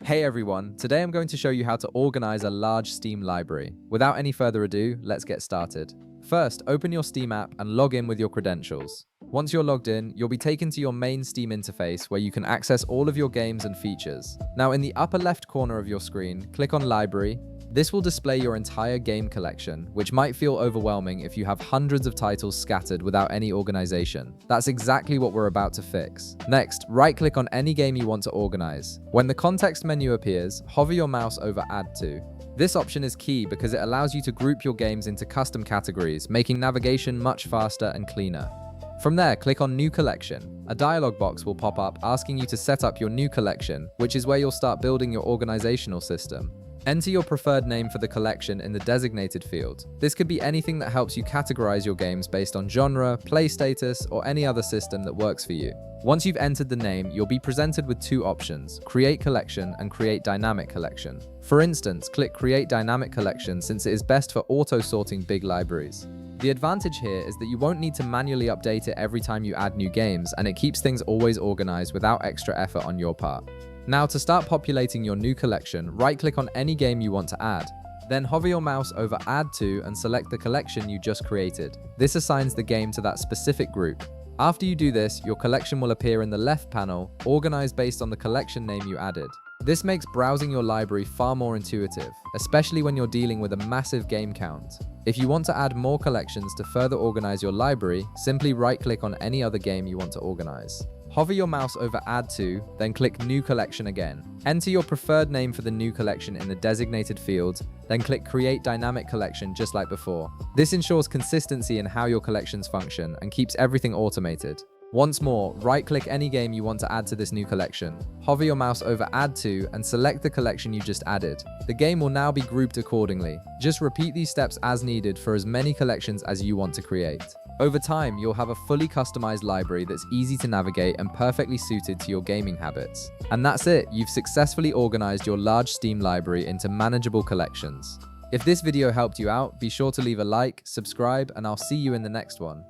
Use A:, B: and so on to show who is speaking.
A: Hey everyone, today I'm going to show you how to organize a large Steam library. Without any further ado, let's get started. First, open your Steam app and log in with your credentials. Once you're logged in, you'll be taken to your main Steam interface where you can access all of your games and features. Now in the upper left corner of your screen, click on Library. This will display your entire game collection, which might feel overwhelming if you have hundreds of titles scattered without any organization. That's exactly what we're about to fix. Next, right-click on any game you want to organize. When the context menu appears, hover your mouse over Add To. This option is key because it allows you to group your games into custom categories, making navigation much faster and cleaner. From there, click on New Collection. A dialog box will pop up asking you to set up your new collection, which is where you'll start building your organizational system. Enter your preferred name for the collection in the designated field. This could be anything that helps you categorize your games based on genre, play status, or any other system that works for you. Once you've entered the name, you'll be presented with two options, Create Collection and Create Dynamic Collection. For instance, click Create Dynamic Collection since it is best for auto-sorting big libraries. The advantage here is that you won't need to manually update it every time you add new games, and it keeps things always organized without extra effort on your part. Now, to start populating your new collection, right-click on any game you want to add. Then hover your mouse over Add To and select the collection you just created. This assigns the game to that specific group. After you do this, your collection will appear in the left panel, organized based on the collection name you added. This makes browsing your library far more intuitive, especially when you're dealing with a massive game count. If you want to add more collections to further organize your library, simply right-click on any other game you want to organize. Hover your mouse over Add To, then click New Collection again. Enter your preferred name for the new collection in the designated field, then click Create Dynamic Collection just like before. This ensures consistency in how your collections function and keeps everything automated. Once more, right-click any game you want to add to this new collection. Hover your mouse over Add To and select the collection you just added. The game will now be grouped accordingly. Just repeat these steps as needed for as many collections as you want to create. Over time, you'll have a fully customized library that's easy to navigate and perfectly suited to your gaming habits. And that's it, you've successfully organized your large Steam library into manageable collections. If this video helped you out, be sure to leave a like, subscribe, and I'll see you in the next one.